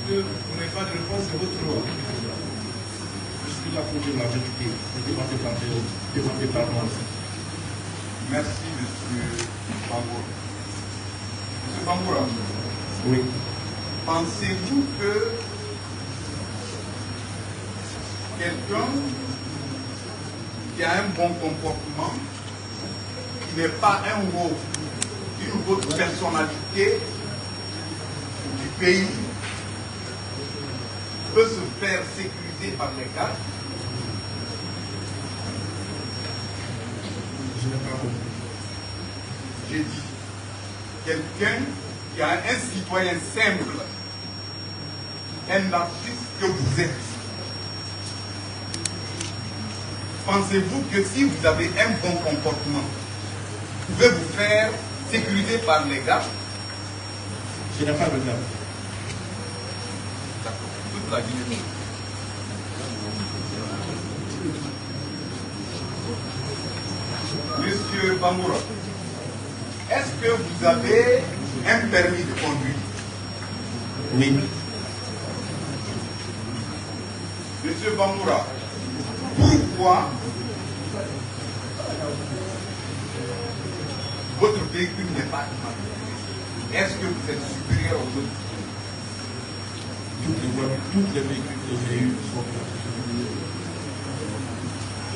que vous n'avez pas de réponse, c'est votre droit. Je suis là pour dire la vérité. Demandez pardon. Merci, monsieur Bangoura. Monsieur Bangoura. Oui. Pensez-vous que quelqu'un qui a un bon comportement, qui n'est pas une autre personnalité du pays, peut se faire sécuriser par les gardes? Je n'ai pas compris. J'ai dit, quelqu'un qui a un citoyen simple, un artiste que vous êtes, pensez-vous que si vous avez un bon comportement, vous pouvez vous faire sécuriser par les gars? Je n'ai pas de garde. D'accord, toute la Guinée. Monsieur Bangoura, est-ce que vous avez un permis de conduire? Oui. Monsieur Bangoura, pourquoi votre véhicule n'est pas immatriculé? Est-ce que vous êtes supérieur aux autres? Toutes les véhicules que j'ai eus sont immatriculés.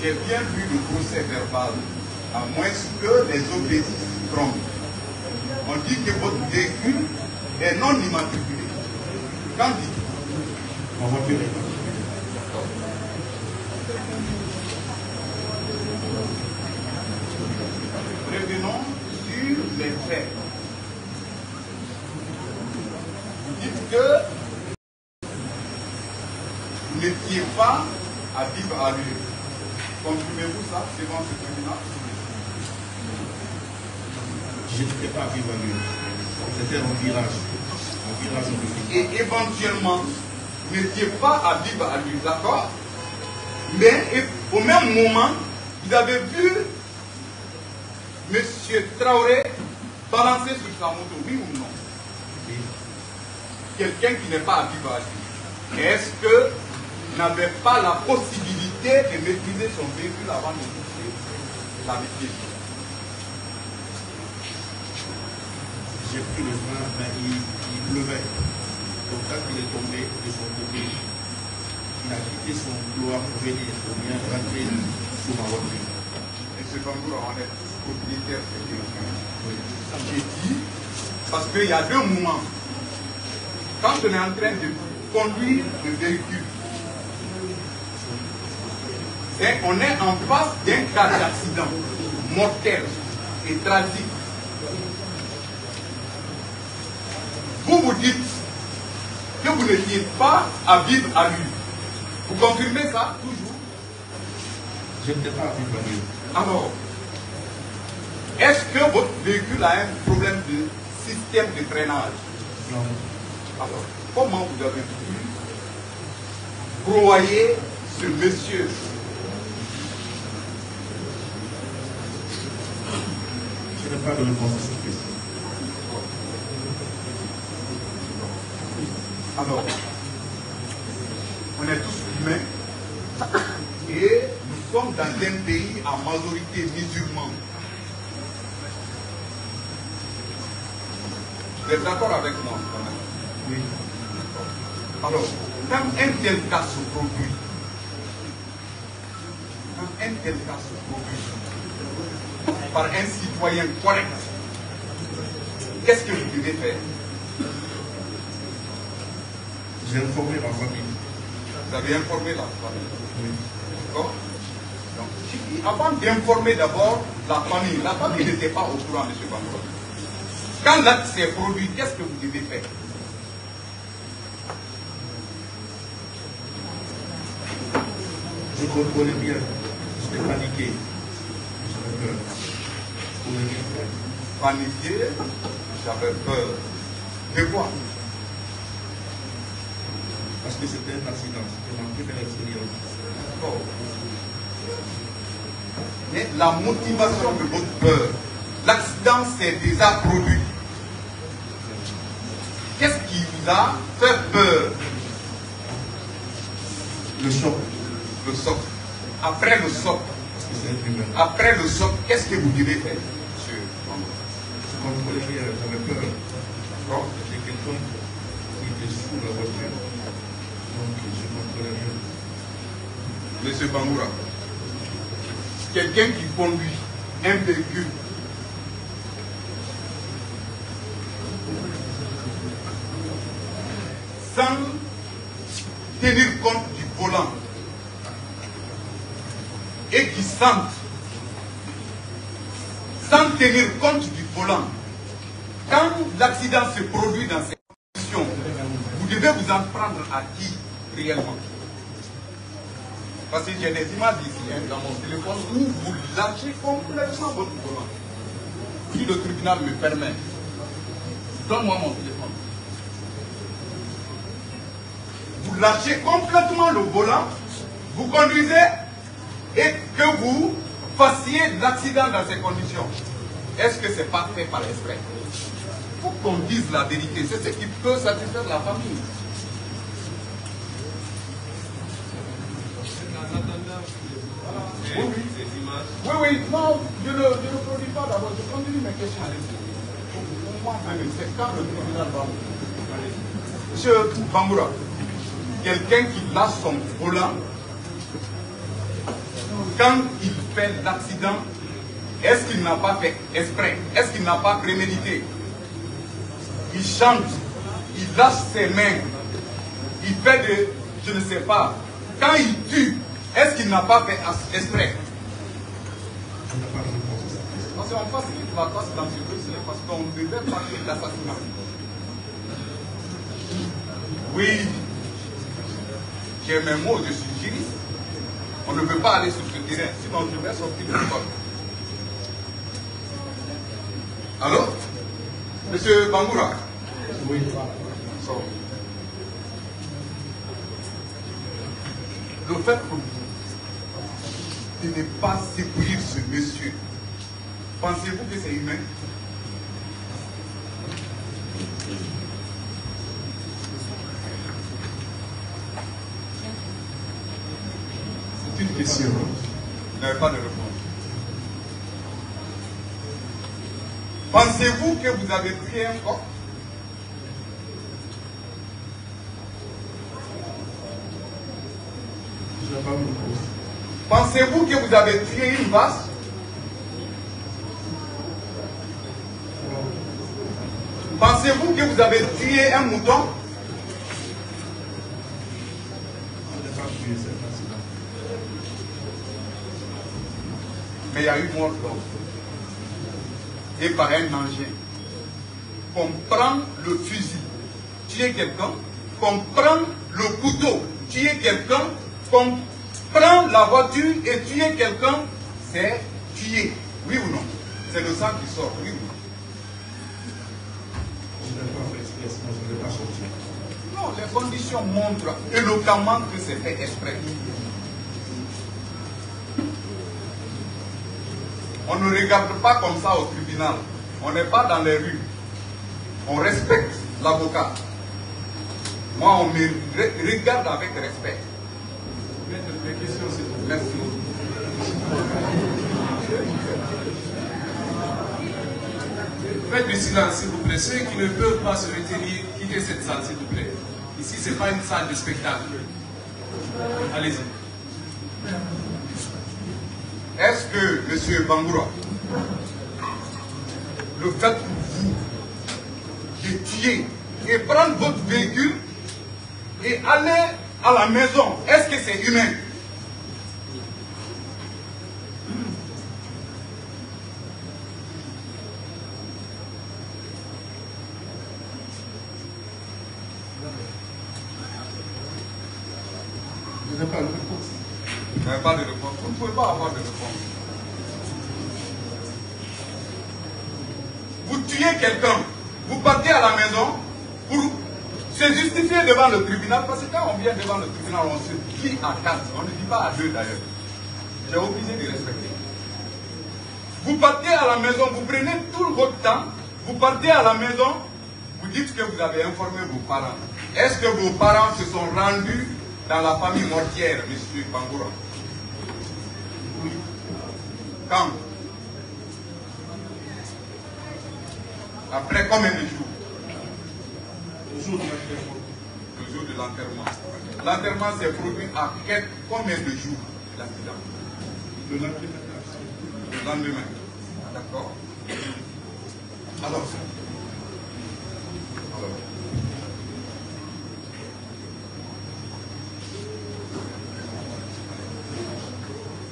J'ai bien vu le procès verbal, à moins que les OPC se trompent. On dit que votre véhicule est non immatriculé. Qu'en dites-vous? Ma voiture est immatriculée. Revenons sur les faits. Vous dites que vous n'étiez pas à vivre à lui. Confirmez-vous ça devant ce tribunal? Je n'étais pas à vivre à lui. C'était un virage. Un virage au Et éventuellement, vous n'étiez pas à vivre à lui, d'accord? Mais au même moment, vous avez vu M. Traoré balancer sur sa moto, oui ou non? Oui. Quelqu'un qui n'est pas à vivre à lui. Est-ce que vous n'avez pas la possibilité de maîtriser son véhicule avant de toucher la victime? J'ai pris le train, mais il pleuvait. Donc quand il est tombé de son côté, il a quitté son couloir pour venir, pour bien rentrer sous ma voiture. M. Bangoura, on est tous propriétaires de véhicules. Oui. J'ai dit, parce qu'il y a deux moments. Quand on est en train de conduire le véhicule, et on est en face d'un cas d'accident mortel et tragique. Vous vous dites que vous n'étiez pas à vivre à lui. Vous confirmez ça toujours? Je n'étais pas à vivre à lui. Alors, est-ce que votre véhicule a un problème de système de freinage? Non. Alors, comment vous avez pu broyer ce monsieur? Je n'ai pas de réponse à cette question. Alors, on est tous humains et nous sommes dans un pays à majorité musulmane. Vous êtes d'accord avec moi quand même? Oui. Alors, quand un tel cas se produit, par un citoyen correct, qu'est-ce que vous devez faire? J'ai informé ma famille. Vous avez informé la famille. Oui. D'accord? Donc, j'ai dit, avant d'informer d'abord la famille n'était pas au courant, M. Bangoura. Quand l'acte s'est produit, qu'est-ce que vous devez faire? Je comprenais bien. J'étais paniqué. J'avais peur. Je pouvais rien faire. Paniqué, j'avais peur. De quoi? Parce que c'était un accident. C'était ma première expérience. D'accord. Mais la motivation de votre peur, l'accident s'est déjà produit. Qu'est-ce qui vous a fait peur? Le socle. Le socle. Après le socle. Parce que c'est un criminel. Après le socle, qu'est-ce que vous devez faire, monsieur? Je contrôlais rien, j'avais peur. Bon. J'ai quelqu'un qui était sous la voiture. Donc je contrôlais rien. Monsieur Bangoura, quelqu'un qui conduit un véhicule sans tenir compte du volant et qui sente, sans tenir compte du volant, quand l'accident se produit dans ces conditions, vous devez vous en prendre à qui réellement? Parce que j'ai des images ici dans mon téléphone où vous lâchez complètement votre volant. Si le tribunal me permet, donne-moi mon téléphone. Vous lâchez complètement le volant, vous conduisez et que vous fassiez l'accident dans ces conditions. Est-ce que ce n'est pas fait par exprès? Il faut qu'on dise la vérité. C'est ce qui peut satisfaire la famille. Oui, oui, non, je ne produis pas d'abord, je continue mes questions. C'est quand le tribunal va. Monsieur Bangoura, quelqu'un qui lâche son volant, quand il fait l'accident, est-ce qu'il n'a pas fait exprès? Est-ce qu'il n'a pas prémédité? Il chante, il lâche ses mains, il fait de, je ne sais pas, quand il tue, est-ce qu'il n'a pas fait exprès? Parce qu'on facilite la tâche dans ce dossier, parce qu'on devait parler d'assassinat. Oui, j'ai mes mots, je suis juriste. On ne veut pas aller sur ce terrain, sinon je vais sortir de l'école. Alors, monsieur Bangoura? Oui. Le fait que vous de ne pas secourir ce monsieur, pensez-vous que c'est humain? C'est une question. Vous n'avez pas de réponse. Pensez-vous que vous avez tué un corps? Je n'ai pas me poser. Pensez-vous que vous avez tué une vache? Pensez-vous que vous avez tué un mouton? Je n'ai pas tué cet accident. Mais il y a eu mort d'homme. Et par un engin. Qu'on prend le fusil, tuer quelqu'un, qu'on prend le couteau, tuer quelqu'un, qu'on prend la voiture et tuer quelqu'un, c'est tuer. Oui ou non? C'est le sang qui sort, oui ou non? Je n'ai pas fait exprès, je ne l'ai pas sorti. Non, les conditions montrent éloquemment que c'est fait exprès. On ne regarde pas comme ça au tribunal. On n'est pas dans les rues. On respecte l'avocat. Moi, on me regarde avec respect. Les questions, c'est tout. Merci. Faites du silence, s'il vous plaît. Ceux qui ne peuvent pas se retenir, quittez cette salle, s'il vous plaît. Ici, ce n'est pas une salle de spectacle. Allez-y. Est-ce que, monsieur Bangoura, le fait pour vous de tuer et prendre votre véhicule et aller à la maison, est-ce que c'est humain? Je n'ai pas de réponse. Vous n'avez pas de réponse. Vous ne pouvez pas avoir de réponse. Vous tuez quelqu'un, vous partez à la maison pour se justifier devant le tribunal, parce que quand on vient devant le tribunal, on se dit à 4, on ne dit pas à 2 d'ailleurs. J'ai obligé de respecter. Vous partez à la maison, vous prenez tout votre temps, vous partez à la maison, vous dites que vous avez informé vos parents. Est-ce que vos parents se sont rendus dans la famille mortière, M. Bangoura? Quand? Après combien de jours? Le jour de l'enterrement. Le jour de l'enterrement. L'enterrement s'est produit à combien de jours l'accident? Le lendemain. Le lendemain. D'accord. Alors.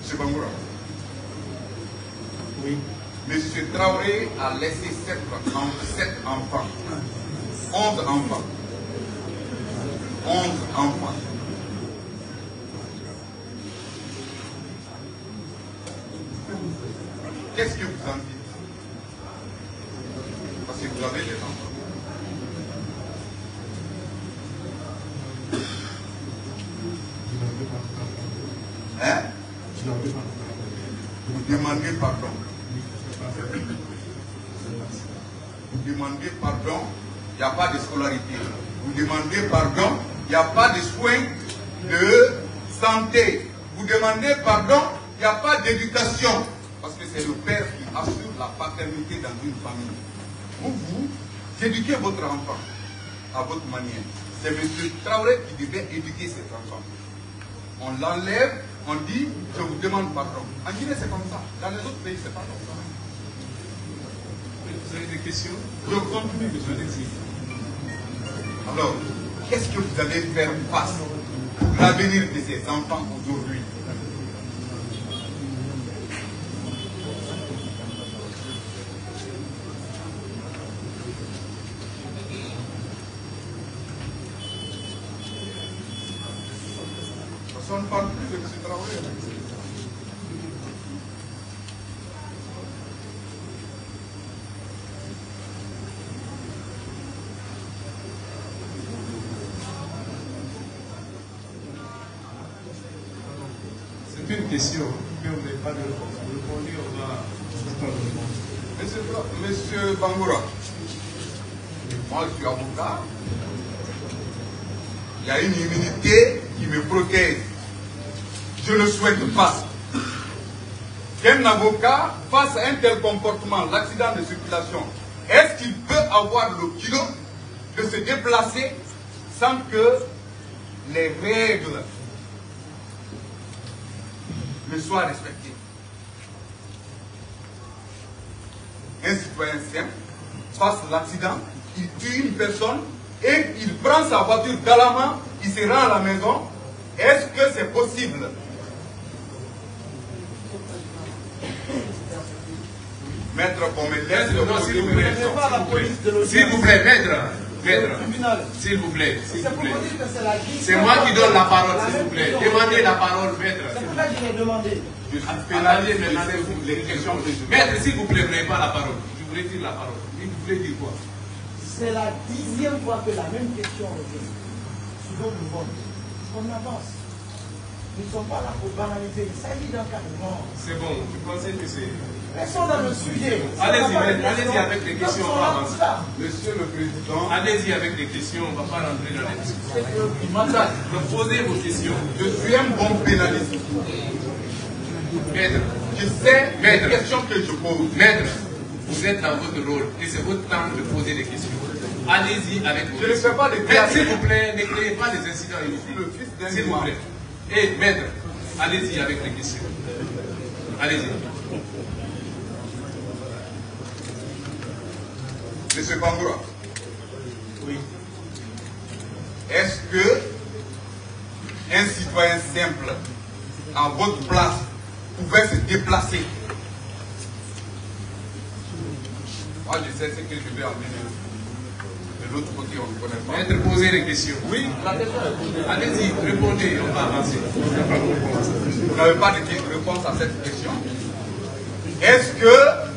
M. Bangoura. Oui. M. Traoré a laissé 7 enfants. 11 enfants. 11 enfants. Qu'est-ce que vous en dites? Parce que vous avez des enfants. Hein? Vous demandez pardon. Vous demandez pardon, il n'y a pas de scolarité. Vous demandez pardon, il n'y a pas de soins de santé. Vous demandez pardon, il n'y a pas d'éducation. Parce que c'est le père qui assure la paternité dans une famille. Vous éduquez votre enfant à votre manière. C'est M. Traoré qui devait éduquer ses enfants. On l'enlève, on dit, je vous demande pardon. En Guinée, c'est comme ça. Dans les autres pays, c'est pas comme ça. Vous avez des questions? Je continue, monsieur Alexis. Alors, qu'est-ce que vous allez faire face pour l'avenir de ces enfants aujourd'hui? Personne ne parle plus de M. Traoré. C'est une question, mais on n'est pas de répondre, on va attendre. Monsieur Bangoura, moi je suis avocat. Il y a une immunité qui me protège. Je ne souhaite pas qu'un avocat fasse un tel comportement, l'accident de circulation. Est-ce qu'il peut avoir le kilo de se déplacer sans que les règles ne soient respectées? Un citoyen simple passe l'accident, il tue une personne et il prend sa voiture galamment, il se rend à la maison. Est-ce que c'est possible? Maître, qu'on me laisse le Non, s'il vous poser plaît, une question. s'il vous plaît, maître, s'il vous plaît, s'il vous plaît. C'est moi qui donne la parole, s'il vous plaît. Demandez la parole, maître. C'est pour ça que je l'ai demandé. Je suis Attendez, pénalisé, maintenant, les questions que je maître, s'il vous plaît, vous n'avez pas la parole. Je voulais dire la parole. Vous voulez dire quoi? C'est la 10e fois que la même question revient. Souvent, nous vote. On avance. Nous ne sommes pas là pour banaliser. Il s'agit d'encadrement. C'est bon, vous pensez que c'est... Restons dans le sujet. Allez-y, allez-y avec les questions, on va avancer. Monsieur le Président, Allez-y avec les questions, on ne va pas rentrer dans les discussions. C'est Posez vos questions. je suis un bon pénaliste. Maître, Je sais les Maître. questions que je pose. maître, vous êtes dans votre rôle et c'est votre temps de poser des questions. Allez-y avec vos Je ne questions. fais pas de Mais s'il vous plaît, ne créez pas des incidents Le inutiles. fils d'un S'il vous noir. plaît. Et maître, allez-y avec les questions. Allez-y. Monsieur Bangoura, Oui. est-ce que un citoyen simple, à votre place, pouvait se déplacer? Moi, je sais ce que je vais amener. De l'autre côté, on ne connaît pas. Maître, posez les questions. Oui, Allez-y, répondez, on va avancer. vous n'avez pas de réponse à cette question. Est-ce que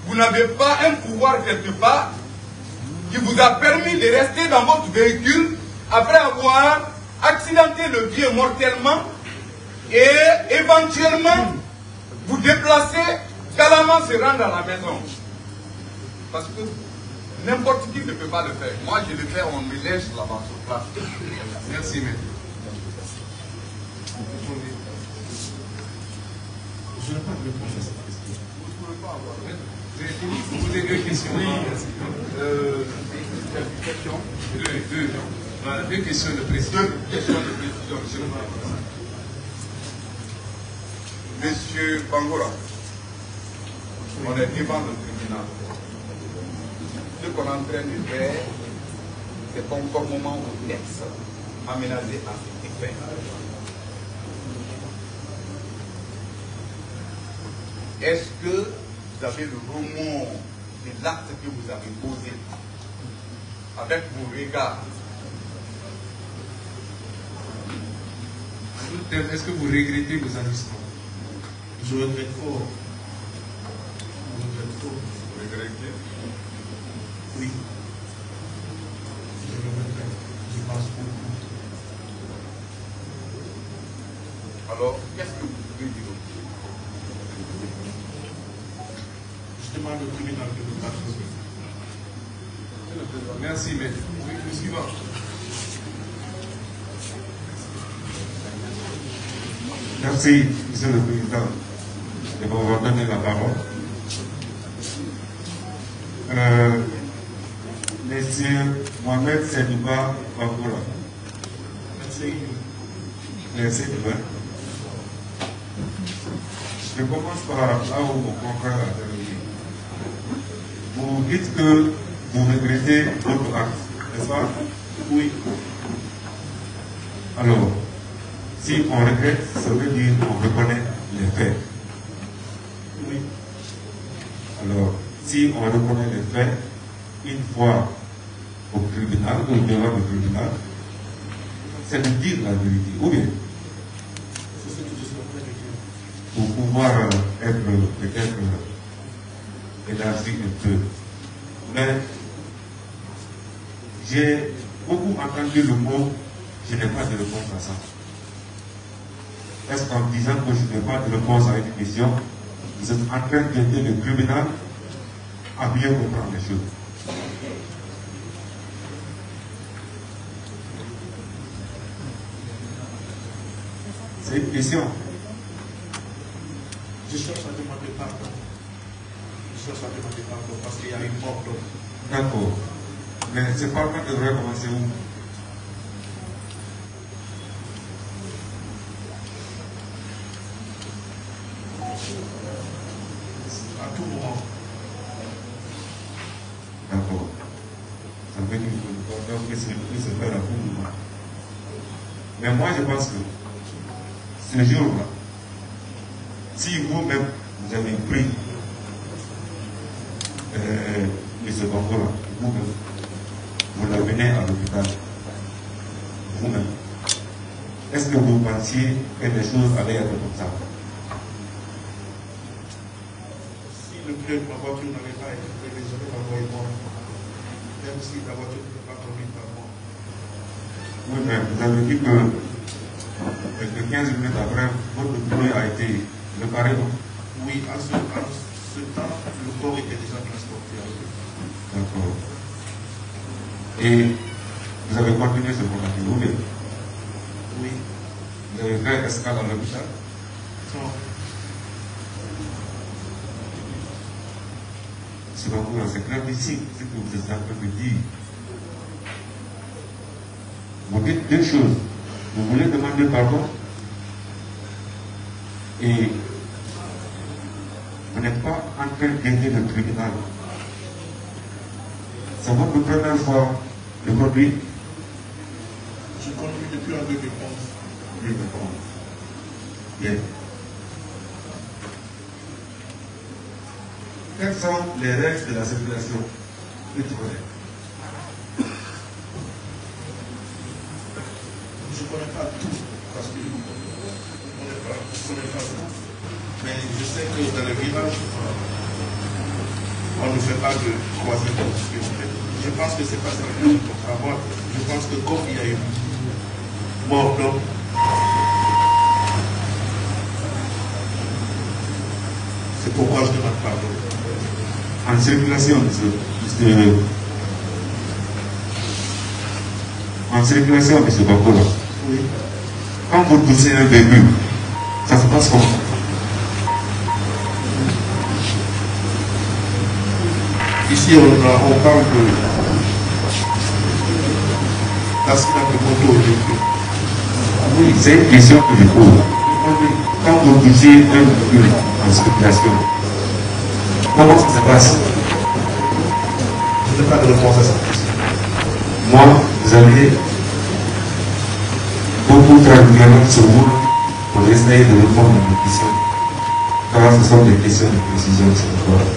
vous n'avez pas un pouvoir quelque part qui vous a permis de rester dans votre véhicule après avoir accidenté le pied mortellement et éventuellement vous déplacer, galamment se rendre à la maison? Parce que n'importe qui ne peut pas le faire. Moi, je le fais, on me laisse là-bas sur place. Merci, maître. Je n'ai pas de réponse à cette question. Vous ne pouvez pas avoir. Vous avez fini pour poser deux questions. Oui. Deux. Voilà, deux questions de précision. Deux questions de précision, monsieur le président. Monsieur Bangola, on est devant le tribunal. Ce qu'on est en train de faire, c'est conformément au texte aménagé à cet effet. Est-ce que vous avez le remords de l'acte que vous avez posé avec vos regards? Est-ce que vous regrettez vos agissements? Je regrette fort. Je regrette fort. Vous regrettez? Oui. Je regrette. Je pense beaucoup. Alors, qu'est-ce que vous pouvez dire? Je demande au tribunal de nous pardonner. Merci, maître. Oui, le suivant. Merci, Monsieur le Président, de m'avoir donné la parole. Monsieur Mohamed Sedouba Bangola. Merci. Je commence par là où mon confrère a terminé. Vous dites que vous regrettez votre acte, n'est-ce pas? Oui. Alors, si on regrette, ça veut dire qu'on reconnaît les faits. Oui. Alors, si on reconnaît les faits, une fois au tribunal, ou devant le tribunal, c'est de dire la vérité. Ou bien, C'est ce que je suis en train de dire. pour pouvoir être peut-être élargi un peu. Mais j'ai beaucoup entendu le mot, je n'ai pas de réponse à ça. Est-ce qu'en disant que je n'ai pas de réponse à une question, vous êtes en train d'aider le tribunal à bien comprendre les choses? C'est une question. Je cherche à demander pardon. Je cherche à demander pardon parce qu'il y a une mort d'homme. D'accord. Mais ce pardon devrait commencer où? À tout moment. D'accord. Ça veut dire que le pardon peut se faire à tout moment. Mais moi, je pense que ce jour-là, si vous-même, vous avez pris M. Bangola, vous-même, vous l'amenez à l'hôpital, vous-même, est-ce que vous pensiez que les choses allaient être comme ça? Si le pneu de ma voiture n'avait pas été prévu, je vais l'envoyer moi. Même si la voiture ne peut pas conduire par moi. Oui, mais vous avez dit que 15 minutes après, votre pneu a été réparé, non? Oui, en ce temps, le corps était déjà transporté à l'hôpital. D'accord. Et vous avez continué ce programme, vous voulez? Oui. Vous avez fait escale à l'hôpital? Non. C'est pas pour c'est gravissime ce que vous êtes en train de dire. Vous dites deux choses. Vous voulez demander pardon et vous n'êtes pas en train d'aider le tribunal. C'est votre première fois de conduire? Je conduis depuis en 2011. 2011. Bien. Quelles sont les règles de la circulation que tu connais? Je ne connais pas tout, parce que je ne connais pas tout. Mais je sais que dans le village, on ne fait pas de troisième option. Je pense que c'est pas ça qu'il faut avoir. Je pense que comme il y a eu mort d'homme, c'est pourquoi je demande pardon. En circulation, en circulation, M. Bangola. Oui. quand vous touchez un véhicule, ça se passe comment? Ici, on parle de l'accident de moto au véhicule. Oui, c'est une question que je pose. Quand vous touchez un véhicule en circulation, comment ça se passe? Je n'ai pas de réponse à ça. Moi, vous allez beaucoup régulièrement sur vous pour essayer de répondre à mes questions. Car ce sont des questions de précision sur le corps.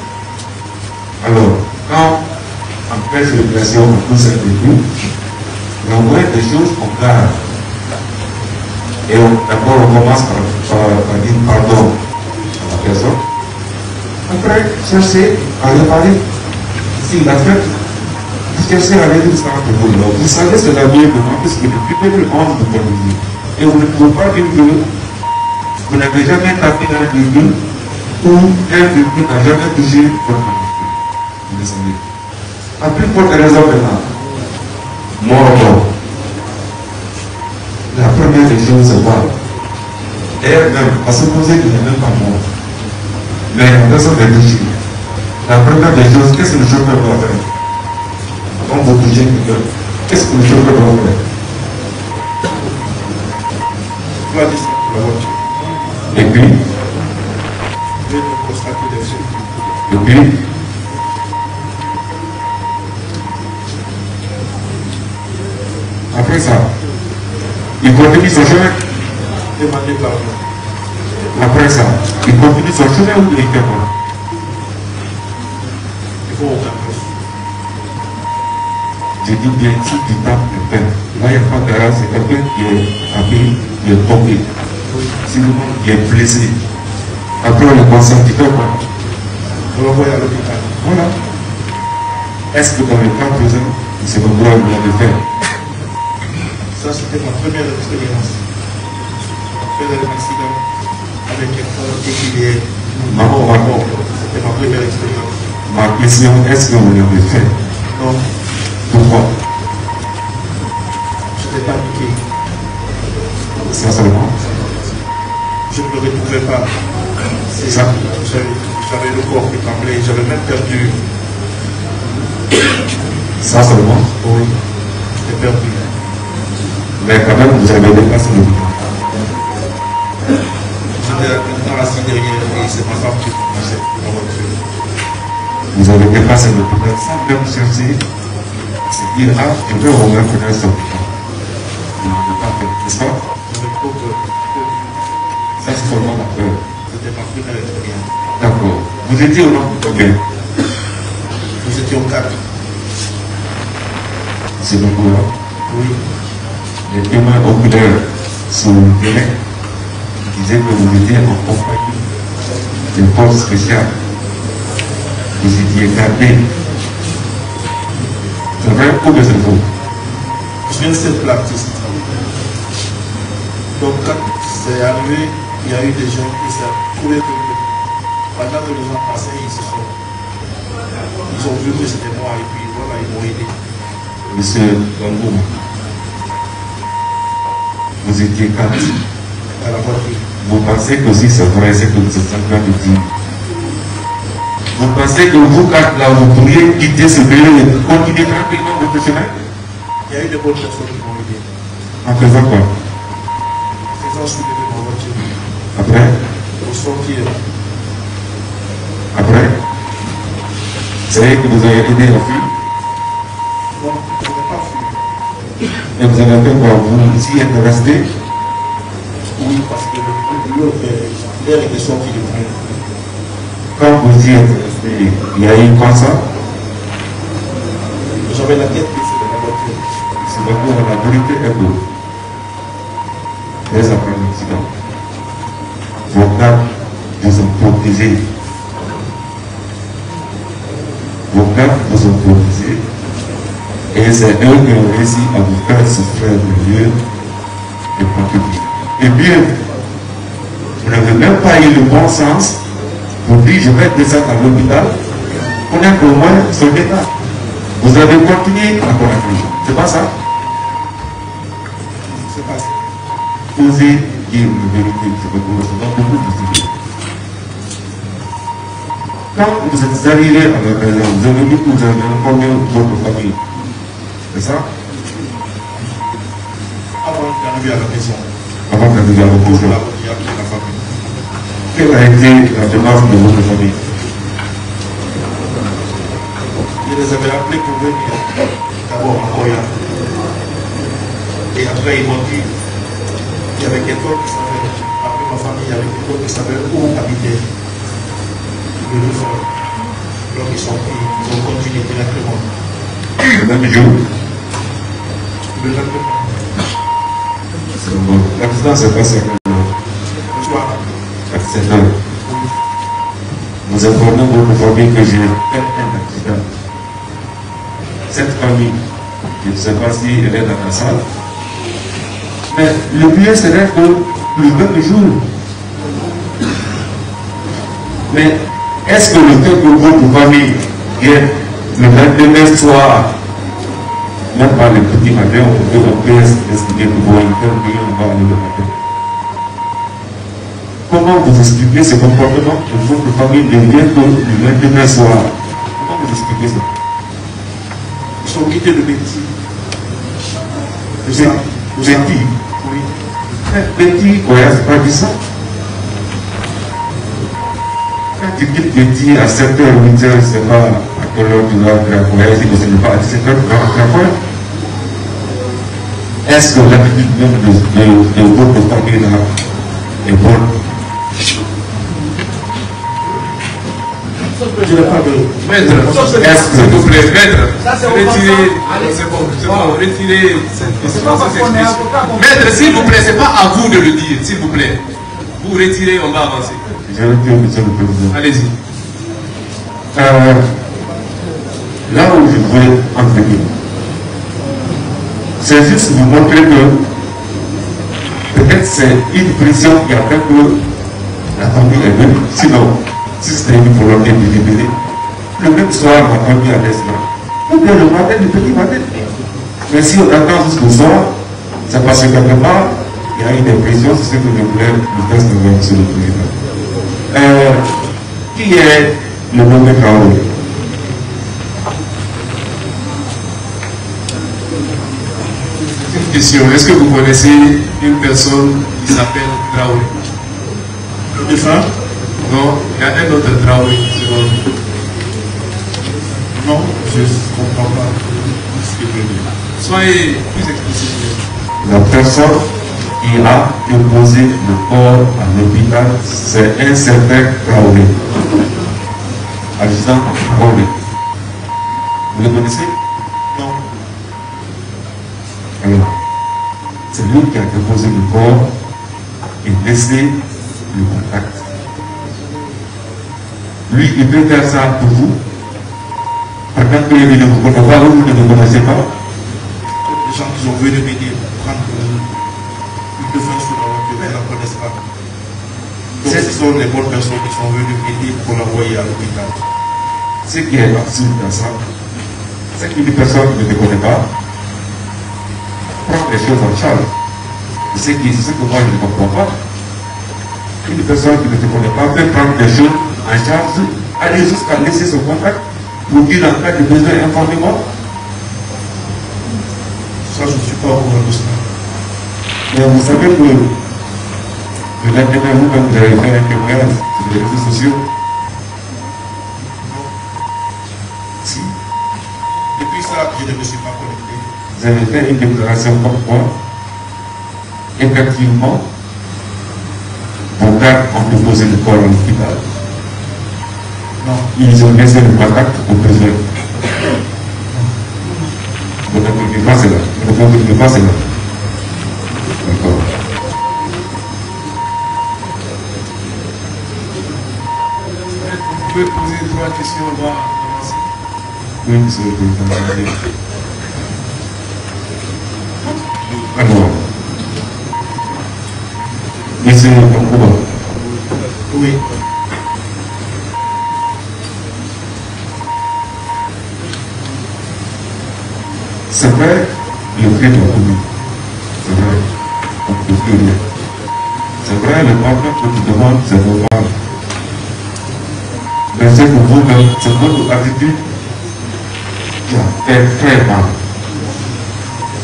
Alors, quand en pleine circulation, on touche un véhicule, on voit des choses qu'on garde. Et d'abord, on commence par dire pardon à la personne. Après, chercher à réparer. S'il l'a fait, chercher à résoudre ça entre vous. Donc, vous savez, c'est la mienne maintenant, parce que depuis 2011, vous conduisez. Et vous ne pouvez pas dire que vous n'avez jamais tapé dans un véhicule ou un véhicule n'a jamais touché votre véhicule. Vous le savez. À plus forte raison maintenant, mort. La première des choses, c'est quoi? Elle-même, à supposer qu'il n'est même pas mort. Mais la personne est déchirée. La première des choses, qu'est-ce que le chauffeur doit faire? Quand vous bougez quelqu'un, qu'est-ce que le chauffeur doit faire? Tu vas descendre de la voiture. Et puis, Je vais te constater des choses. et puis, après ça, il continue son chemin. Demander pardon. Après ça, il continue son chemin ou il fait quoi? Il faut aucun chose. Je dis bien, si tu tapes le père, là il n'y a pas d'erreur, c'est quelqu'un qui est appelé, qui est tombé. Si le monde qui est blessé, après le concert, tu fais quoi? On l'envoie à l'hôpital. Voilà. Est-ce que dans le cas présent, c'est le droit de le faire? Ça, c'était ma première expérience. Faire un accident avec quelqu'un qui est Maman. C'était ma première expérience. Ma question, est-ce que vous l'avez fait? Non, Pourquoi? je n'étais pas piqué. Ça seulement. Je ne me retrouvais pas. C'est Ça. J'avais le corps qui tremblait. J'avais même perdu. Ça seulement. Oui, j'étais perdu. Mais quand même, vous avez dépassé le temps. J'étais dans la scie derrière et c'est ma femme qui passait dans la voiture. Vous avez dépassé le temps sans même chercher à se dire, ah, je vais au moins connaître son temps. Vous n'avez pas fait, n'est-ce pas? J'avais trop peur. Ça, c'est seulement la peur. C'était ma première expérience. D'accord. Vous étiez au nombre de combien? Nous étions 4. C'est beaucoup, là. Oui. Les témoins oculaires sur le terrain disaient que vous étiez en compagnie d'une force spéciale. Vous étiez gardé. C'est vrai ou bien c'est faux? Je viens de cette platiste. Donc quand c'est arrivé, il y a eu des gens qui s'est trouvé que pendant que les gens passaient, ils ont vu que c'était moi et puis voilà, ils m'ont aidé. Monsieur Gangou, vous étiez quatre. À la voiture. Vous pensez que si c'est vrai, c'est que vous êtes en train de dire. Vous pensez que vous quatre là, vous pourriez quitter ce pays et continuer tranquillement votre chemin? Il y a eu de bonnes personnes qui m'ont aidé. En faisant quoi? Faisant soulever ma voiture. Après? Pour sortir. Après? C'est vrai que vous avez aidé la fille? Non, je n'ai pas fui. Et vous avez fait quoi? Vous y êtes resté? Oui, parce que l'air était sorti de moi. Quand vous y êtes resté, il y a eu comme ça? J'avais la tête baissée de la voiture. C'est d'abord la vérité est beau. Dès après l'accident, vos gardes vous ont protégé. Vos gardes vous ont protégé. Et c'est eux qui ont réussi à vous faire souffrir de Dieu et particulier. Et bien, vous n'avez même pas eu le bon sens pour dire je vais descendre à l'hôpital, connaître au moins son état. Vous avez continué à connaître. C'est pas ça? C'est passé. oser dire la vérité, c'est pas beaucoup justifié. Quand vous êtes arrivé à la maison, vous avez dit que vous avez informé votre famille. C'est ça? Avant d'arriver à la maison. Avant d'arriver à la maison. La famille. Quelle a été la démarche de votre famille? Je les avais appelés pour venir d'abord à Koya. Et après, ils m'ont dit qu'il y avait quelqu'un qui savait, après ma famille, il y avait quelqu'un qui savait où habiter. Le frères. Donc ils ont continué directement. Le même jour. Le lendemain. L'accident s'est passé à quelle heure? Le soir. À 7 heures. Vous informez votre famille que j'ai fait un accident. Cette famille, je ne sais pas si elle est dans la salle, mais le mieux serait que le même jour. Mais est-ce que le fait que votre famille vienne le lendemain soir, même pas le petit matin, on peut expliquer que bon, on va aller le matin. Comment vous expliquez ce comportement de votre famille ne vient que le lendemain soir? Comment vous expliquez ça? Ils sont quittés de Betty. Vous êtes qui? Oui. Betty, c'est pas dit ça. Quand tu quittes Betty à 7h, 8h, je ne sais pas à quelle heure tu vas faire voyage, mais ce n'est pas à 17h tu vas faire voyage. Est-ce que l'habitude même de votre famille là est bonne? Je n'ai pas de... Maître, s'il vous plaît, maître, retirez, c'est bon, retirez cette question. Maître, s'il vous plaît, c'est pas à vous de le dire, s'il vous plaît. Vous retirez, on va avancer. Je retire, monsieur le président. Allez-y. Là où je voulais en venir, c'est juste vous montrer que peut-être c'est une pression qui a fait que la famille est venue. Sinon, si c'était une volonté de libérer, le même soir, ma famille allait se faire. Ou bien le matin, le petit matin. Mais si on attend jusqu'au soir, c'est parce que quelque part, il y a une impression, c'est ce que je voulais le test de monsieur le président. Qui est le nommé Traoré? Une question, est-ce que vous connaissez une personne qui s'appelle Traoré? Le défunt? Non, il y a un autre Traoré, selon vous. Non, je ne comprends pas ce que je veux dire. Soyez plus explicite. La personne qui a déposé le corps à l'hôpital, c'est un certain Traoré. Adjudant Traoré. Vous le connaissez? Non. Alors, c'est lui qui a déposé le corps et laissé le contact. Lui, il peut faire ça pour vous. Pendant que lui ne vous connaît pas, vous ne le connaissez pas. Les gens qui sont venus m'aider pour prendre une défense sur la voiture, ils ne la connaissent pas. Donc ce sont les bonnes personnes qui sont venues m'aider pour l'envoyer à l'hôpital. Ce qui est absurde dans ça, c'est qu'une personne qui ne te connaît pas prend les choses en charge. C'est ce que moi je ne comprends pas. Une personne qui ne te connaît pas peut prendre les choses en charge, aller jusqu'à laisser son contact pour dire en cas de besoin, informez-moi. Ça, je ne suis pas au courant de ça. Mais vous savez que le lendemain, vous-même, vous avez fait un témoignage sur les réseaux sociaux. Si. Depuis ça, je ne me suis pas connecté. Vous avez fait une déclaration comme quoi, effectivement, vos gardes ont déposé le corps à l'hôpital. Non. Ils ont laissé le contact au besoin. Vous ne confirmez pas cela. Vous ne confirmez pas cela. D'accord. Vous pouvez poser 3 questions, on va avancer. Oui, monsieur le président. Alors, monsieur Onkouba. Oui. C'est vrai, le crime a commis. C'est vrai. de plus rien. C'est vrai, le problème que tu demandes, c'est normal. Mais c'est que vous-même, c'est votre attitude qui a fait très mal.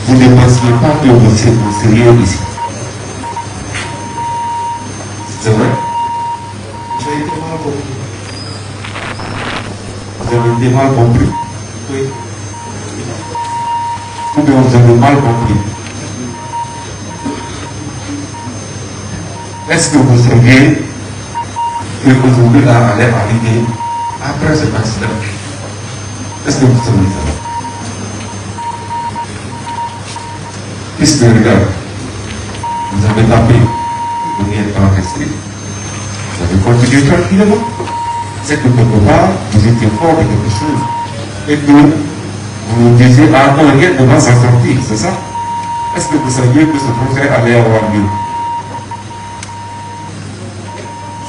Vous ne pensiez pas que vous seriez ici. C'est vrai? J'ai été mal compris. Vous avez été mal compris. Oui. Ou bien vous avez mal compris. Est-ce que vous saviez que aujourd'hui là allait arriver après cet accident? Est-ce que vous savez ça? Puisque regarde, vous avez tapé, vous n'êtes pas resté. Vous avez continué tranquillement. C'est que quelque part, vous étiez fort de quelque chose. Et que vous vous disiez, ah non, rien ne va s'en sortir, c'est ça? Est-ce que vous saviez que ce projet allait avoir lieu?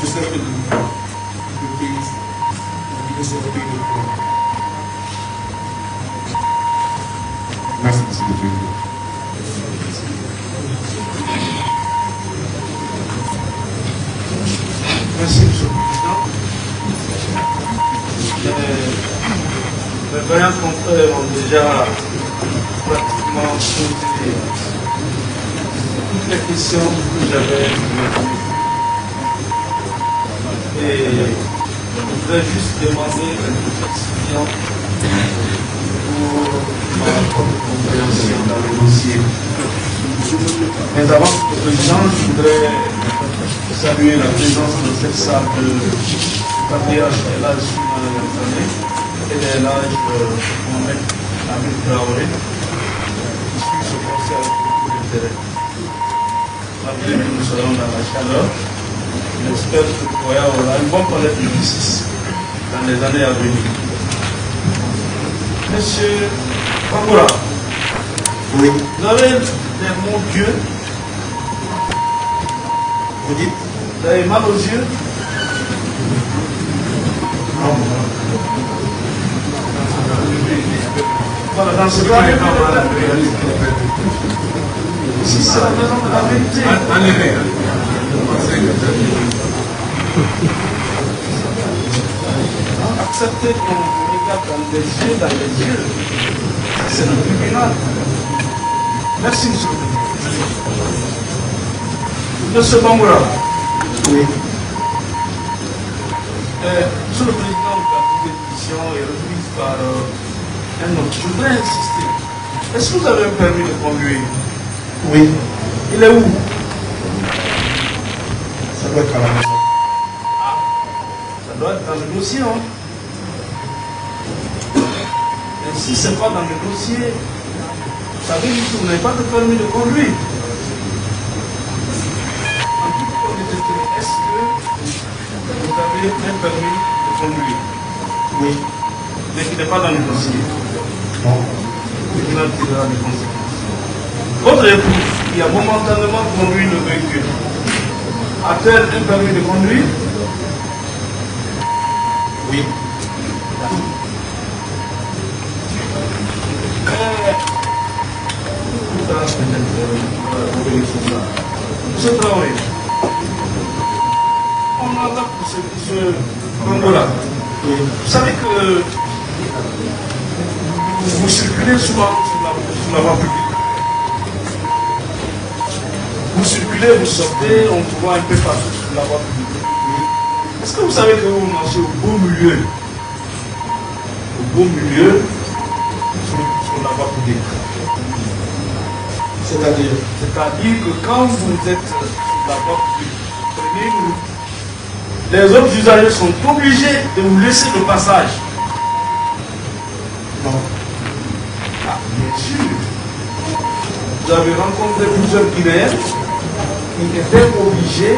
Je sais que le pays est sur le pays de quoi. Merci, monsieur le président. Merci, monsieur le président. Mes vaillants confrères ont déjà pratiquement posé toutes les questions que j'avais. Et je voudrais juste demander une précision pour ma propre compréhension dans le dossier. Mais avant toute président, je voudrais saluer la présence de cette salle de patriarche Elhadj et d'Elhadj Mohamed Amin Traoré, qui suit ce procès avec beaucoup d'intérêt. Malgré que nous serons dans la chaleur, j'espère que Koya aura une bonne palette de justice dans les années à venir. Monsieur Bangoura, Oui. vous avez des mots Dieu, Vous dites? vous avez mal aux yeux. Non. Voilà, dans ce cas, si c'est la maison de la vérité, Enlevez. acceptez qu'on vous regarde dans les yeux, c'est le tribunal. Merci, monsieur le président. Monsieur Bangoura, Oui. monsieur le président de la compétition est reprise par un autre. Je voudrais insister. Est-ce que vous avez un permis de conduire? Oui. Il est où? Ça doit être à la maison. Ça doit être dans le dossier, hein? Et si ce n'est pas dans le dossier, ça veut dire que vous n'avez pas de permis de conduire. En toute honnêteté, est-ce que vous avez un permis de conduire? Oui. Mais qui n'est pas dans le dossier? Non. Le tribunal tirera des conséquences. Votre époux, qui a momentanément conduit le véhicule, a-t-elle un permis de conduire? Oui. Monsieur Traoré, on a là pour ce Bangola. Vous savez que vous circulez souvent sur la voie publique. Vous circulez, vous sortez, on vous voit un peu partout sur la voie publique. Est-ce que vous savez que vous marchez au beau milieu? Au beau milieu sur la voie publique. C'est-à-dire que quand vous êtes sur la voie publique, prenez une route, les autres usagers sont obligés de vous laisser le passage. Non. Ah, bien sûr. Vous avez rencontré plusieurs Guinéens qui étaient obligés,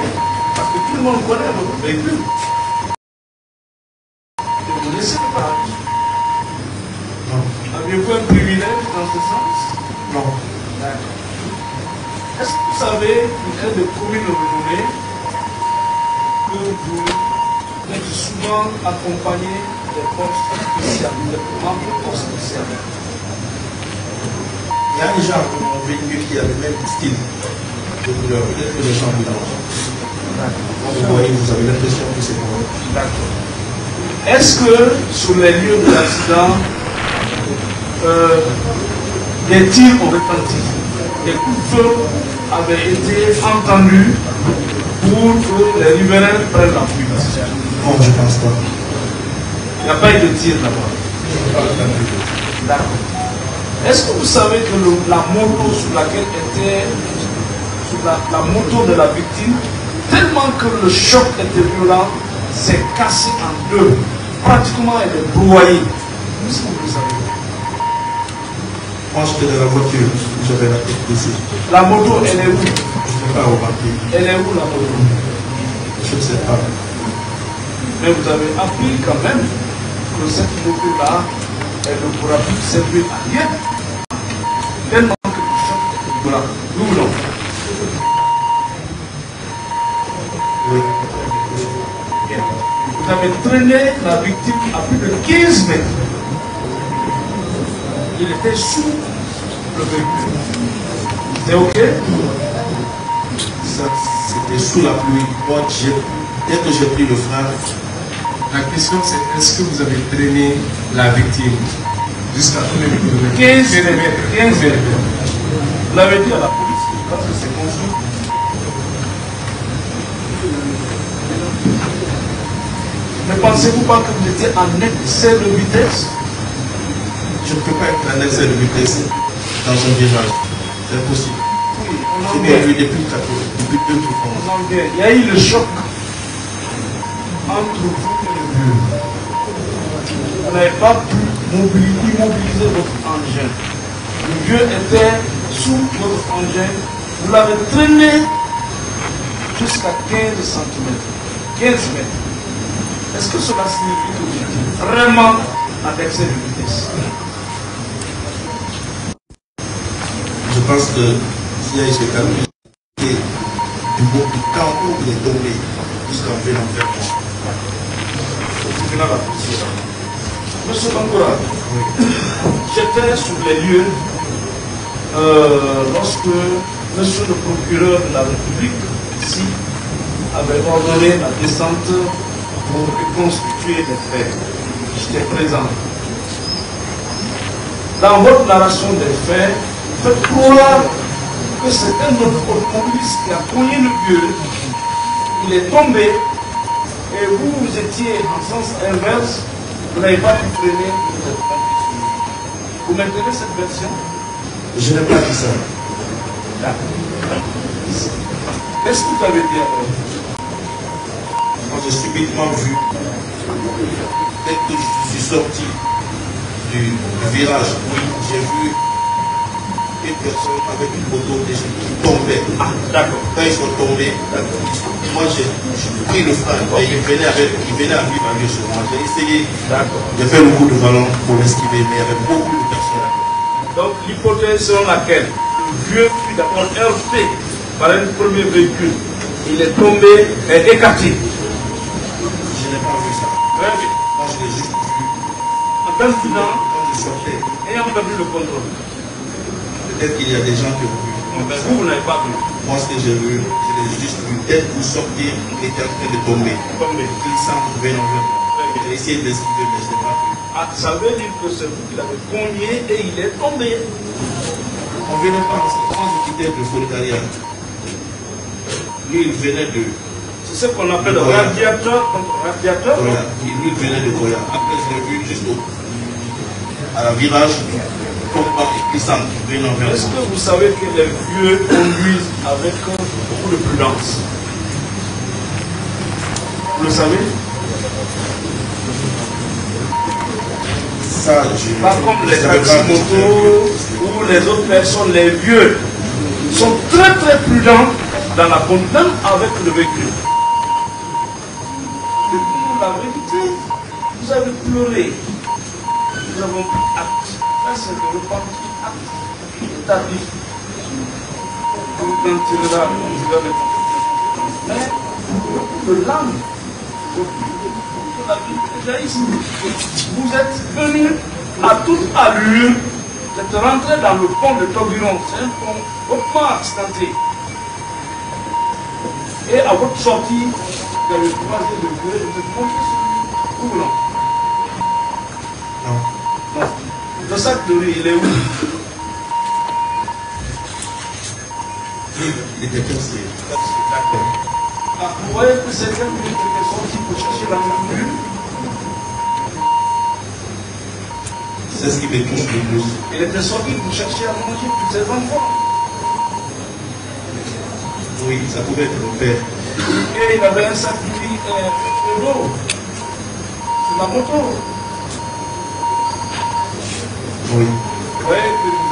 parce que tout le monde connaît votre véhicule, de vous laisser le passage. Non. Aviez-vous un privilège dans ce sens? Non. D'accord. Est-ce que vous savez, une aide de commune renommée, que vous êtes souvent accompagné des forces spéciales, des membres de forces spéciales? Il y a des gens dans mon véhicule qui a le même style. de couleur, peut-être que les gens mélangent. Quand vous voyez, vous avez l'impression que c'est bon. D'accord. Est-ce que sur les lieux de l'accident, des tirs ont retenti, des coups de feu avaient été entendus pour que les riverains prennent la fuite? Non, je ne pense pas. Il n'y a pas eu de tir là-bas. D'accord. Est-ce que vous savez que la moto sur laquelle était, sur la moto de la victime, tellement que le choc était violent, s'est cassé en deux. Pratiquement elle est broyée. Est-ce que vous le savez? Moi, j'étais dans la voiture, j'avais la tête baissée. La moto, elle est où? Je ne sais pas remarquer. Elle est où la moto? Je ne sais pas. Mais vous avez appris quand même que cette moto-là, elle ne pourra plus servir à rien. Tellement que le choc est violent. Nous ou non? Oui. Bien. Vous avez traîné la victime à plus de 15 mètres. Il était sous le véhicule. C'était OK? C'était sous la pluie. Moi, dès que j'ai pris le frein, La question c'est est-ce que vous avez traîné la victime jusqu'à combien de kilomètres? 15 mètres. 15 mètres. Vous l'avez dit à la police, parce que c'est construit. Ne pensez-vous pas que vous étiez en excès de vitesse? je ne peux pas être en excès de vitesse dans un virage. C'est impossible. Oui, on J'ai en bien vient. vu depuis 2011. On en vient. Il y a eu le choc entre vous et le vieux. Vous n'avez pas pu immobiliser votre engin. Le vieux était sous votre engin. Vous l'avez traîné jusqu'à 15 cm. 15 mètres. Est-ce que cela signifie que vous êtes vraiment en excès de vitesse? Je pense que s'il y a eu ce calme, du temps où il est tombé jusqu'en venant vers moi. Au tribunal à Poussière. Monsieur Bangura, j'étais sur les lieux lorsque monsieur le procureur de la République ici avait ordonné la descente pour reconstituer les faits. J'étais présent. Dans votre narration des faits, faites croire que c'est un autre automobiliste qui a cogné le vieux, il est tombé, et vous étiez en sens inverse, vous n'avez pas pu freiner, vous êtes tombé sur lui. Vous maintenez cette version? Je n'ai pas dit ça. Qu'est-ce que vous avez dit alors? Quand j'ai subitement vu, dès que je suis sorti du virage, j'ai vu une personne avec une moto qui tombait. Ah, d'accord. Quand ils sont tombés, moi j'ai pris le frein et il venait à vivre avec sur moi. J'ai essayé de faire le coup de ballon pour l'esquiver, mais il y avait beaucoup de personnes. Donc l'hypothèse selon laquelle le vieux fut d'abord heurté par un premier véhicule, il est tombé et écarté. Je n'ai pas vu ça. Très bien. Moi je l'ai juste vu. En calculant, Quand je sortais, ayant perdu le contrôle. peut-être qu'il y a des gens qui ont vu. Mais vous n'avez pas vu. Moi ce que j'ai vu, je l'ai juste vu. Dès que vous sortez, il était en train de tomber. Tombé. Il semble venir vers moi. J'ai essayé de l'esquiver, mais je n'ai pas vu. Ah, ça veut dire que c'est vous qui l'avez cogné et il est tombé. On venait pas ensemble. Quand je quittais le Solitaria, lui il venait de C'est ce qu'on appelle le radiateur contre radiateur. Goya. Lui il venait de Goya. Après je l'ai vu juste à la virage, combat et puissant, venant vers Est-ce moi. que vous savez que les vieux conduisent avec beaucoup de prudence? Vous le savez? Ça, je Pas comme les savais pas taxis motos ou les autres personnes, les vieux, sont très très prudents dans la conduite, même avec le véhicule. Et pour la vérité, vous avez pleuré. Nous avons pris acte. Ça, c'est le repentir acte établi. Vous en tirera, vous avez compris. Mais beaucoup de langue, la vie déjà ici. Vous êtes venus à toute allure, vous êtes rentré dans le pont de Toguiron. C'est un pont hautement accidenté. Et à votre sortie vers le troisième degré, je vais montrer celui où non. Non. Le sac de riz, il est où? Il était percé. D'accord. Ah, vous voyez que c'est quelqu'un qui était sorti pour chercher la nourriture. C'est ce qui me touche le plus. Il était sorti pour chercher à manger pour ses enfants. Oui, ça pouvait être mon père. Et il avait un sac d'eau sur la moto. Oui. Vous voyez que vous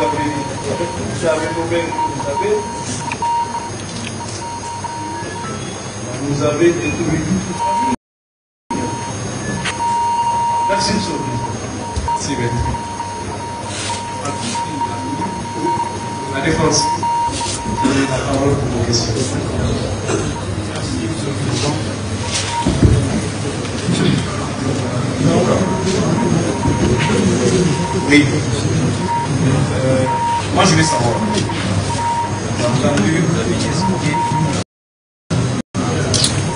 avez nommé, vous avez détruit toute famille. Merci, Sophie. Si, mais. La défense. Vous avez la parole pour vos questions. Merci, Monsieur le Président. Oui. Moi, je vais savoir. Vous avez entendu, vous avez expliqué.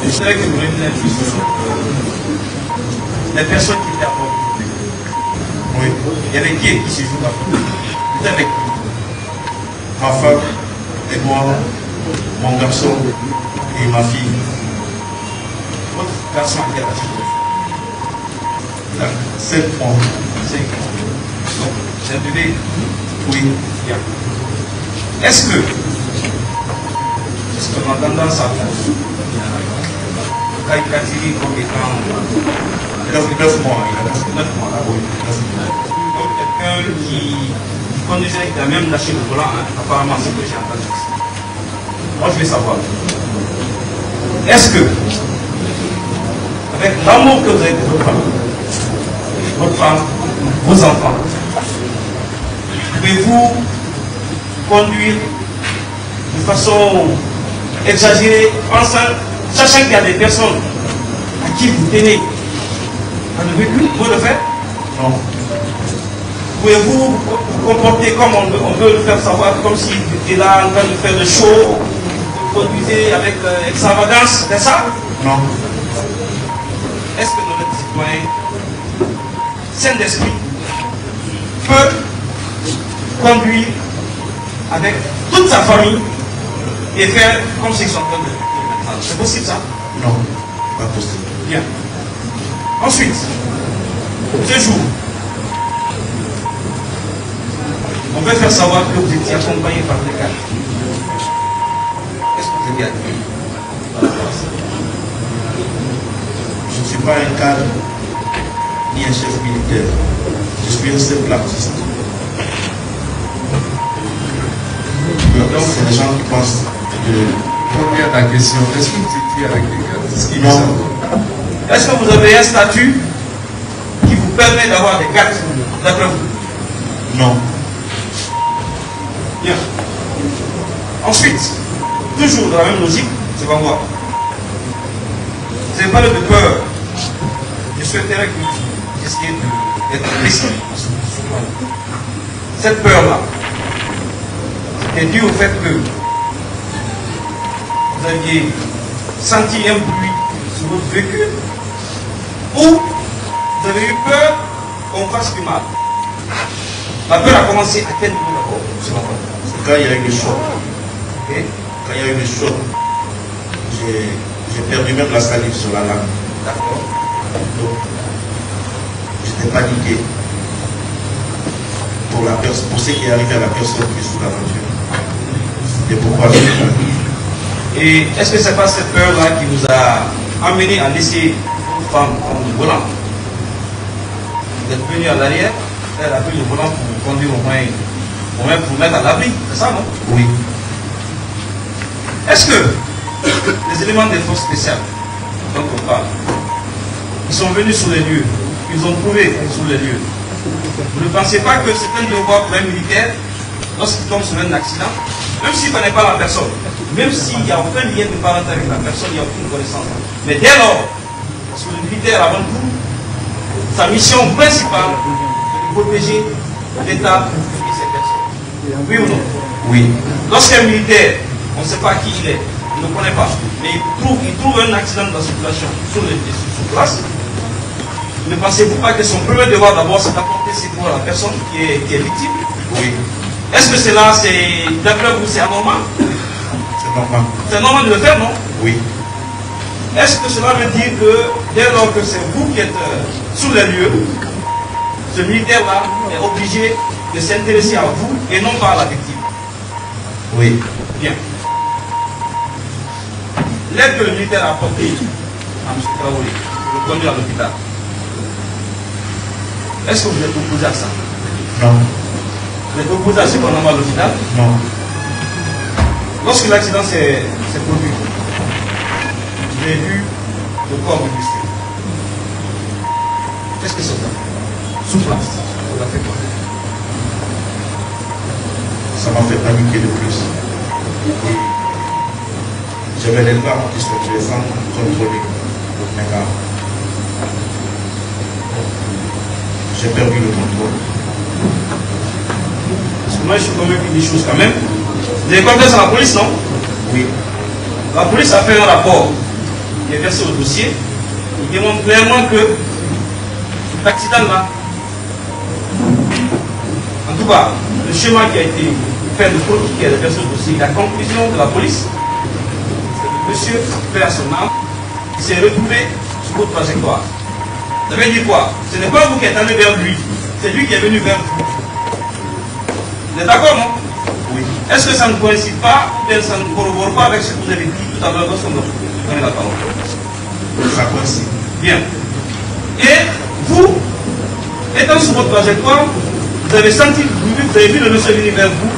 Je savais que vous revenez plus sur les personnes qui étaient à bord. Oui. Il y avait qui se joue à bord? Vous avec Ma femme et moi, mon garçon et ma fille. votre garçon à quel âge? 7 mois. 5 ans. Donc, c'est un bébé. Oui. Bien. Est-ce que en entendant ça, Kaikatiri comme étant 9 mois. Il a 9 mois, Oui. comme quelqu'un qui conduisait, qui a même lâché le volant, hein, apparemment c'est ce que j'ai entendu. Moi je vais savoir. Est-ce que, avec l'amour que vous avez pour votre femme, vos enfants, pouvez-vous conduire de façon exagérée, sachant qu'il y a des personnes à qui vous tenez dans le véhicule, vous le faites? Non. Pouvez-vous vous comporter comme on veut le faire savoir, comme s'il était là en train de faire le show, vous conduisez avec extravagance, c'est ça? Non. Est-ce que notre citoyen sain d'esprit peut conduire avec toute sa famille et faire comme s'ils sont en train de faire? C'est possible ça? Non. Pas possible. Bien. Ensuite, ce jour, on veut faire savoir que vous étiez accompagné par des gars. Qu'est-ce que vous avez à dire? Je ne suis pas un cadre ni un chef militaire. Je suis un simple artiste. Donc, c'est des gens qui pensent de... Reviens à ta question. Est-ce que vous étiez avec les gars? C'est ce qui Non. Est-ce que vous avez un statut qui vous permet d'avoir des cartes d'après vous? Non. Bien. Ensuite, toujours dans la même logique, c'est pas moi. Vous avez parlé de peur. Je souhaiterais que vous essayiez d'être précis. Cette peur-là, est due au fait que vous aviez senti un bruit sur votre véhicule ou vous avez eu peur qu'on fasse du mal. La peur a commencé à quel niveau d'abord? C'est quand il y a eu le choc. Okay. Quand il y a eu le choc, j'ai perdu même la salive sur la lame. D'accord. Donc, j'étais paniqué pour ce qui est arrivé à la personne qui est sous la voiture. Et pourquoi je l'ai pas. Et est-ce que ce n'est pas cette peur-là qui vous a amené à laisser votre femme prendre le volant? Vous êtes venu à l'arrière, elle a pris le volant pour vous conduire au moins pour vous mettre à l'abri, c'est ça, non? Oui. Est-ce que les éléments des forces spéciales dont on parle, ils sont venus sur les lieux, ils ont trouvé sur les lieux, vous ne pensez pas que c'est un devoir pour un militaire, lorsqu'il tombe sur un accident, même s'il ne connaît pas la personne, même s'il n'y a aucun lien de parenté avec la personne, il n'y a aucune connaissance. Mais dès lors, parce que le militaire, avant tout, sa mission principale, c'est de protéger l'État et ses personnes. Oui ou non? Oui. Lorsqu'un militaire, on ne sait pas qui il est, il ne connaît pas, mais il trouve un accident de la circulation sur place. Ne pensez-vous pas que son premier devoir d'abord c'est d'apporter secours à la personne qui est victime? Oui. Est-ce que cela, d'après vous, c'est anormal? C'est normal. C'est normal de le faire, non? Oui. Est-ce que cela veut dire que dès lors que c'est vous qui êtes sur les lieux, ce militaire-là est obligé de s'intéresser à vous et non pas à la victime? Oui. Bien. L'aide que le militaire a apportée à M. Traoré, pour le conduire à l'hôpital, est-ce que vous êtes opposé à ça? Non. Vous êtes opposé à ce qu'on envoie à l'hôpital? Non. Lorsque l'accident s'est produit, vous avez vu le corps du blessé. Qu'est-ce que ça fait? Sous place. Ça a fait quoi? Ça m'a fait paniquer de plus. Et j'avais les larmes qui sortaient sans contrôler mes larmes. J'ai perdu le contrôle. Parce que moi je suis convaincu des choses quand même. Vous avez confiance à la police, non? Oui. La police a fait un rapport qui est versé au dossier. Il démontre clairement que cet accident-là, en tout cas, le schéma qui a été fait de faute qui est versé au dossier, la conclusion de la police, c'est que monsieur, père à son âme, s'est retrouvé sur votre trajectoire. Ça veut dire quoi? Ce n'est pas vous qui êtes allé vers lui, c'est lui qui est venu vers vous. Vous êtes d'accord, non? Oui. Est-ce que ça ne coïncide pas, ou bien ça ne corrobore pas avec ce que vous avez dit tout à l'heure lorsqu'on a donné la parole? Ça coïncide. Bien. Et vous, étant sur votre trajectoire, vous avez senti, vous avez vu le monsieur venir vers vous,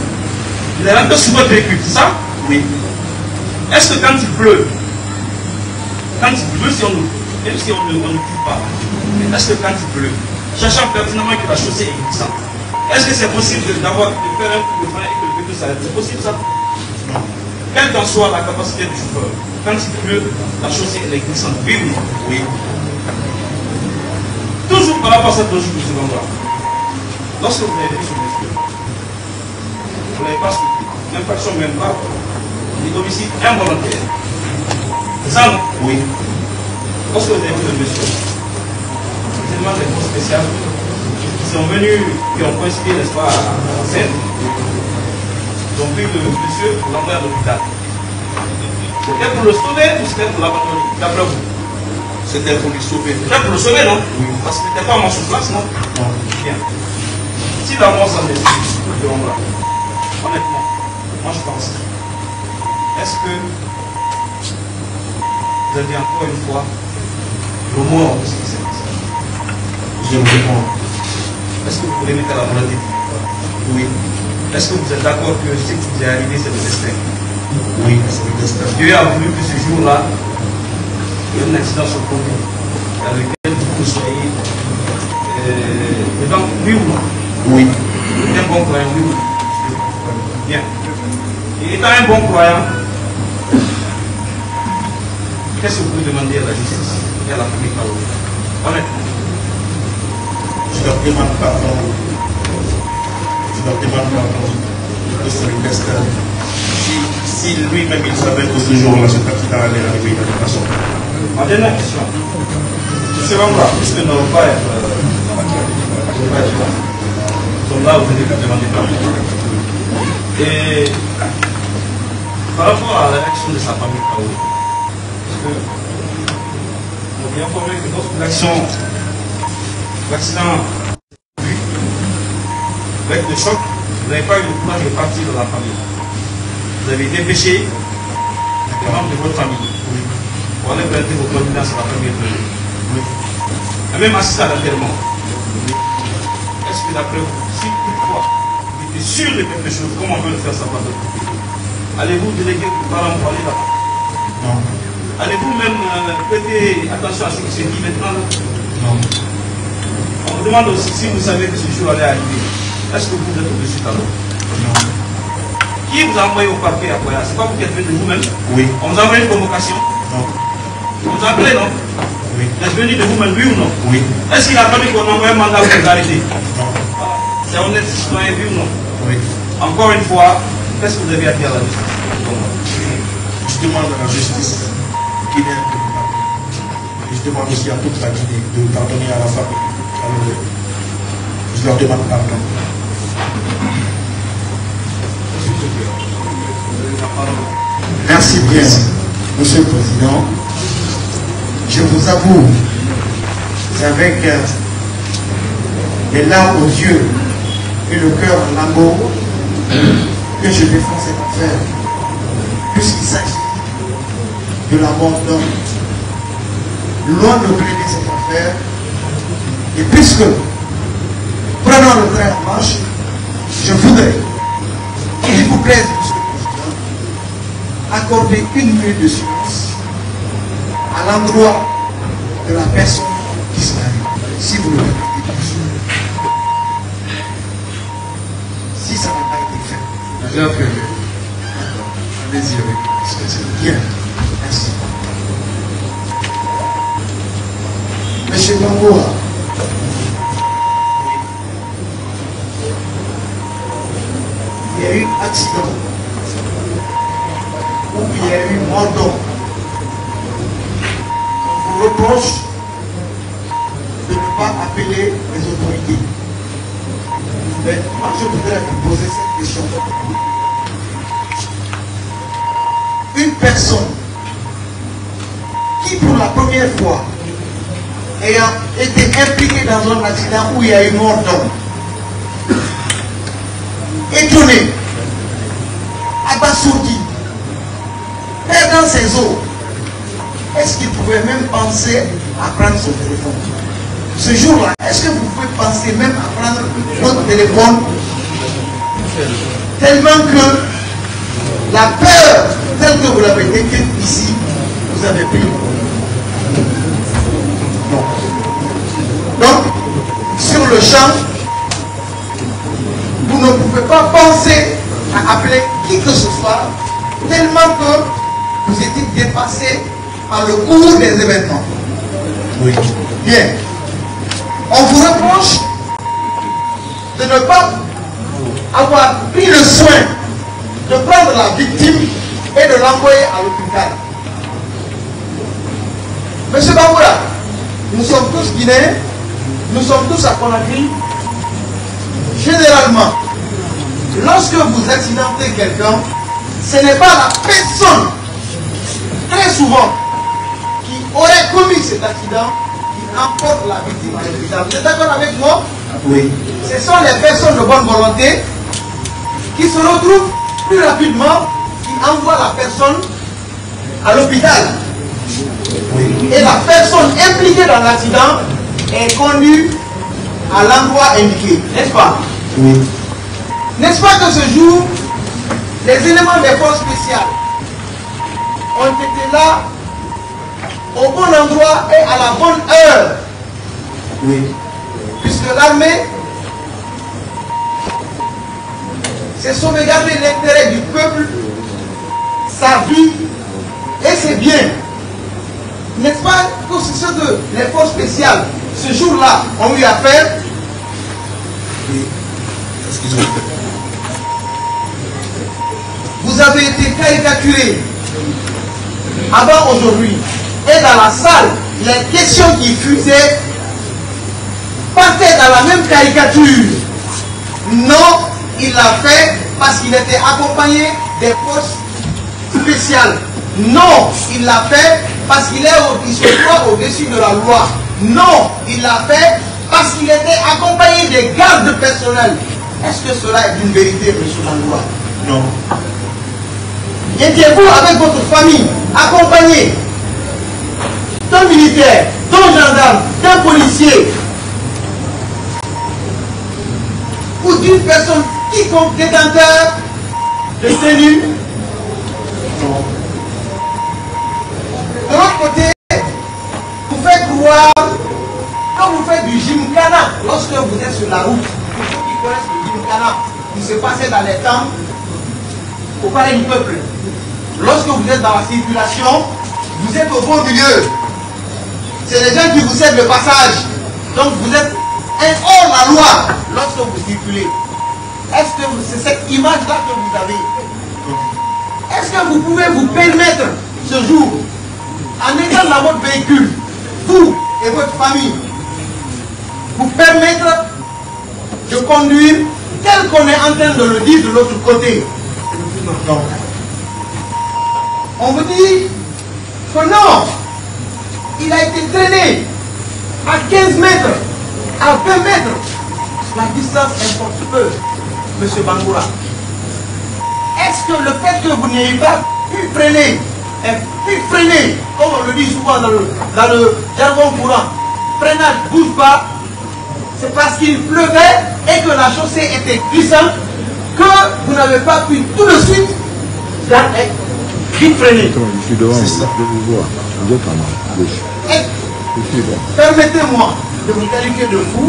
il est rentré sur votre véhicule, c'est ça? Oui. Est-ce que quand il pleut, si on même si on ne court pas, mais est-ce que quand il pleut, sachant pertinemment que la chaussée est glissante, est-ce que c'est possible de faire un coup de frein et que le véhicule s'arrête? C'est possible ça? Non. Quelle qu'en soit la capacité du chauffeur, quand il pleut, la chaussée elle est glissante. Oui ou non? Oui. Toujours par rapport à cette logique de secondaire. Lorsque vous avez vu ce monsieur, vous n'avez pas suivi. Infraction même pas, homicide involontaire. C'est ça, non? Oui. Lorsque vous avez vu le monsieur, tellement des forces spéciales qui sont venus, qui ont coïncidé, n'est-ce pas, en scène, ils ont pris le monsieur pour l'envoyer à l'hôpital. C'était pour le sauver ou c'était pour l'abandonner, d'après vous? C'était pour lui sauver. C'était pour le sauver, non? Oui. Parce qu'il n'était pas mort sur place, non? Non. Bien. Si la mort s'en est honnêtement, moi je pense, est-ce que vous avez encore une fois le mot de ce qui s'est passé? Je me réponds. Est-ce que vous pouvez mettre à la volonté? Oui. Est-ce que vous êtes d'accord que ce qui vous est arrivé, c'est le destin? Oui, c'est le destin. Dieu a voulu que ce jour-là, il y ait un accident se produise dans lequel vous soyez dedans, oui ou non? Oui. Un bon croyant, oui ou non? Bien. Et étant un bon croyant, qu'est-ce que vous pouvez demander à la justice et à la famille Traoré? Honnêtement. Je leur demande pardon. Je leur demande pardon de ce destin. Si lui-même il savait que ce jour-là, cet accident allait arriver de toute façon. Ma dernière question. Je sais pas, puisque nous n'allons pas être là. Nous sommes là, vous allez vous demander pardon. Et par rapport à la réaction de sa famille Traoré, parce que on est bien informé que lorsque l'accident avec le choc, vous n'avez pas eu le courage de partir de la famille. Vous avez dépêché les membres de votre famille pour aller prêter vos confidences à la famille de oui. Et même assister à l'enterrement. Est-ce que d'après vous, si toutefois vous étiez sûr de quelque chose, comment on peut le faire savoir de vous? Allez-vous déléguer vos parents pour aller là-bas? Non. Allez-vous même prêter attention à ce qui se dit maintenant là? Non. On vous demande aussi si vous savez que ce jour allait arriver. Est-ce que vous êtes au-dessus alors? Non. Qui vous a envoyé au parquet à Boya? C'est pas vous qui êtes venu de vous-même? Oui. On vous a envoyé une convocation? Non. On vous a appelé, non? Oui. Vous êtes venu de vous-même, oui ou non? Oui. Est-ce qu'il a fallu qu'on envoie un mandat pour vous arrêter? Non. C'est honnête citoyen, oui ou non? Oui. Encore une fois, qu'est-ce que vous avez à dire à la justice? Je Je demande à la justice guinéenne de me pardonner. Et je demande aussi à toute la Guinée de pardonner à la famille. Alors, je leur demande pardon. Merci bien, Monsieur le Président. Je vous avoue, c'est avec les larmes aux yeux et le cœur en lambeaux que je défends cette affaire, puisqu'il s'agit de la mort d'homme. Loin de plaider cette affaire, et puisque, prenant le train en marche, je voudrais, s'il vous plaît, Monsieur le Président, accorder une minute de silence à l'endroit de la personne disparue, si vous le permettez, monsieur. Si ça n'a pas été fait. Déjà fait. Allez-y avec nous. Bien, merci. Monsieur Bangoa, il y a eu accident, ou il y a eu mort d'homme. On vous reproche de ne pas appeler les autorités. Mais moi, je voudrais vous poser cette question. Une personne qui, pour la première fois, ayant été impliquée dans un accident où il y a eu mort d'homme, étonné, abasourdi, perdant ses os, est-ce qu'il pouvait même penser à prendre son téléphone? Ce jour-là, est-ce que vous pouvez penser même à prendre votre téléphone? Tellement que la peur, telle que vous l'avez décrite ici, vous avez pris. Non. Donc, sur le champ, vous ne pouvez pas penser à appeler qui que ce soit, tellement que vous étiez dépassé par le cours des événements. Oui. Bien. On vous reproche de ne pas avoir pris le soin de prendre la victime et de l'envoyer à l'hôpital. Monsieur Bangoura, nous sommes tous Guinéens, nous sommes tous à Conakry. Généralement, lorsque vous accidentez quelqu'un, ce n'est pas la personne, très souvent, qui aurait commis cet accident qui emporte la victime à l'hôpital. Vous êtes d'accord avec moi? Oui. Ce sont les personnes de bonne volonté qui se retrouvent plus rapidement, qui envoient la personne à l'hôpital. Oui. Et la personne impliquée dans l'accident est conduite à l'endroit indiqué, n'est-ce pas? Oui. N'est-ce pas que ce jour, les éléments des forces spéciales ont été là au bon endroit et à la bonne heure? Oui. Puisque l'armée c'est sauvegarder l'intérêt du peuple, sa vie et ses biens. N'est-ce pas que c'est ce que les forces spéciales, ce jour-là, ont eu à faire? Oui. C'est ce qu'ils ont fait. Vous avez été caricaturé avant aujourd'hui. Et dans la salle, les questions qui fusaient partaient dans la même caricature. Non, il l'a fait parce qu'il était accompagné des forces spéciales. Non, il l'a fait parce qu'il se croit au-dessus de la loi. Non, il l'a fait parce qu'il était accompagné des gardes personnels. Est-ce que cela est une vérité, M. Bangoura? Non. Étiez-vous avec votre famille accompagné d'un militaire, d'un gendarme, d'un policier ou d'une personne quiconque détenteur de tenue? Non. De l'autre côté, vous faites croire que vous faites du gymkhana lorsque vous êtes sur la route. Pour ceux qui connaissent le gymkhana, qui se passait dans les temps au palais du peuple. Lorsque vous êtes dans la circulation, vous êtes au bon milieu. C'est les gens qui vous cèdent le passage. Donc vous êtes hors la loi lorsque vous circulez. Est-ce que c'est cette image-là que vous avez? Est-ce que vous pouvez vous permettre ce jour, en étant dans votre véhicule, vous et votre famille, vous permettre de conduire tel qu'on est en train de le dire de l'autre côté? Non. On vous dit que non, il a été traîné à 15 mètres, à 20 mètres. La distance importe peu, M. Bangoura. Est-ce que le fait que vous n'ayez pas pu freiner, comme on le dit souvent dans le jargon courant, freinage bouge pas, c'est parce qu'il pleuvait et que la chaussée était glissante que vous n'avez pas pu tout de suite freiner. Je suis devant, je vous vois. Vous êtes en gauche. Permettez-moi de vous qualifier de fou.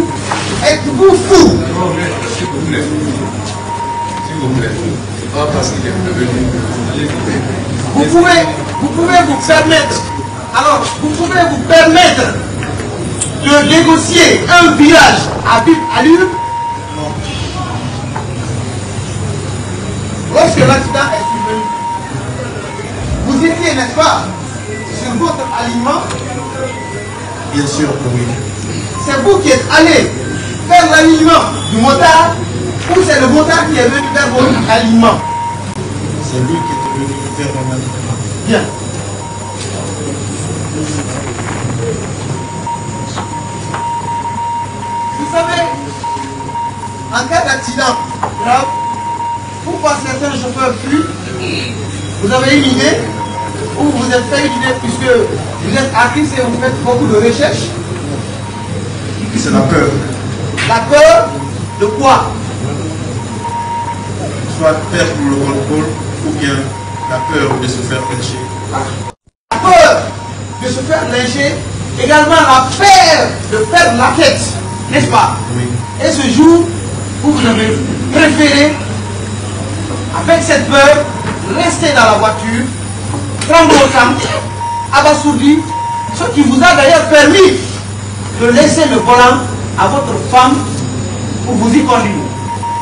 Êtes-vous fou? S'il vous plaît. S'il vous plaît. C'est pas parce qu'il est revenu. Vous pouvez vous permettre. Alors, vous pouvez vous permettre de négocier un virage à vive allure. Lorsque l'accident est survenu, vous étiez, n'est-ce pas, sur votre aliment? Bien sûr que oui. C'est vous qui êtes allé faire l'aliment du motard ou c'est le motard qui est venu faire votre aliment? C'est lui qui est venu faire mon aliment. Bien. Vous savez, en cas d'accident grave, pourquoi certains chauffeurs fuient? Vous avez une idée? Ou vous êtes fait une idée puisque vous êtes artiste et vous faites beaucoup de recherches? C'est la peur. La peur de quoi? Soit perdre le contrôle ou bien la peur de se faire lyncher. La peur de se faire lyncher, également la peur de perdre la tête, n'est-ce pas? Oui. Et ce jour où vous avez préféré, avec cette peur, rester dans la voiture, tremblotant, abasourdi, ce qui vous a d'ailleurs permis de laisser le volant à votre femme pour vous y conduire.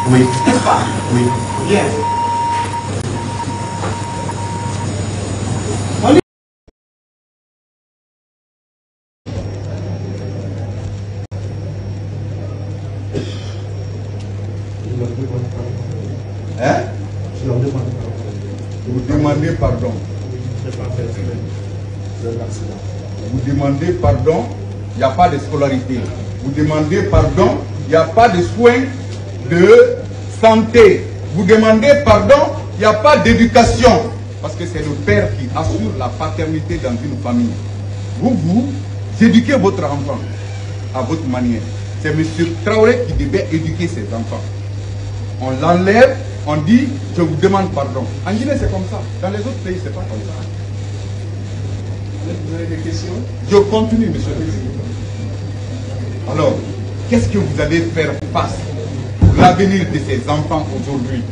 Oui. N'est-ce pas? Oui. Bien. Hein? Vous demandez pardon. Vous demandez pardon, il n'y a pas de scolarité. Vous demandez pardon, il n'y a pas de soins de santé. Vous demandez pardon, il n'y a pas d'éducation. Parce que c'est le père qui assure la paternité dans une famille. Vous éduquez votre enfant à votre manière. C'est M. Traoré qui devait éduquer ses enfants. On l'enlève, on dit, je vous demande pardon. En Guinée, c'est comme ça. Dans les autres pays, c'est pas comme ça. Vous avez des questions? Je continue, monsieur le président. Alors, qu'est-ce que vous allez faire face pour l'avenir de ces enfants aujourd'hui?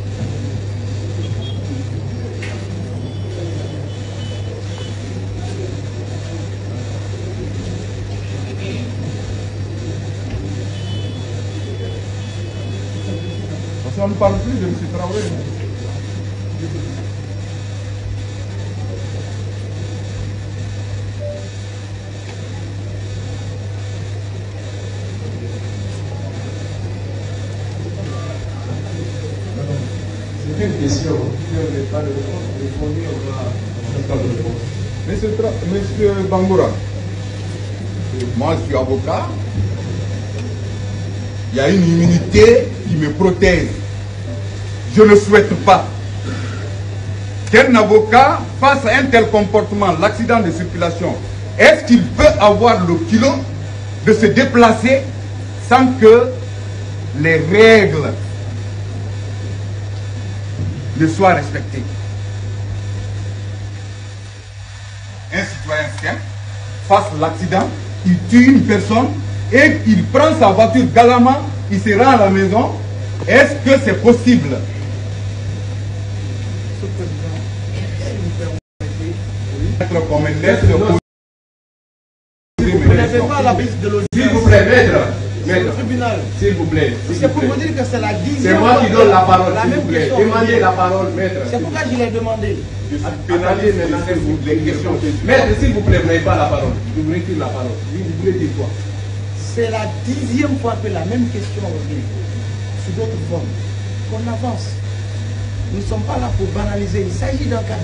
Parce qu'on ne parle plus de M. Traoré. C'est une question. Si vous n'avez pas de réponse, on va répondre. Monsieur Bangoura, moi je suis avocat. Il y a une immunité qui me protège. Je ne souhaite pas qu'un avocat fasse un tel comportement, l'accident de circulation. Est-ce qu'il peut avoir le culot de se déplacer sans que les règles ne soient respectées? Un citoyen simple face à l'accident, il tue une personne et il prend sa voiture galamment, il se rend à la maison. Est-ce que c'est possible? Comme une lettre de... Vous n'avez pas la piste de l'audience. S'il vous plaît, maître. Maître, le tribunal. s'il vous plaît. C'est pour vous dire que c'est la 10e. C'est moi qui donne la parole, la s'il même vous plaît. question. Demandez la parole, maître. C'est pourquoi je l'ai demandé. Attendez maintenant les questions. Maître, s'il vous plaît, vous n'avez pas la parole. Je vous retire la parole. Vous voulez dire quoi? C'est la 10e fois que la même question revient sous d'autres formes. Qu'on avance. Nous ne sommes pas là pour banaliser. Il s'agit d'un cas.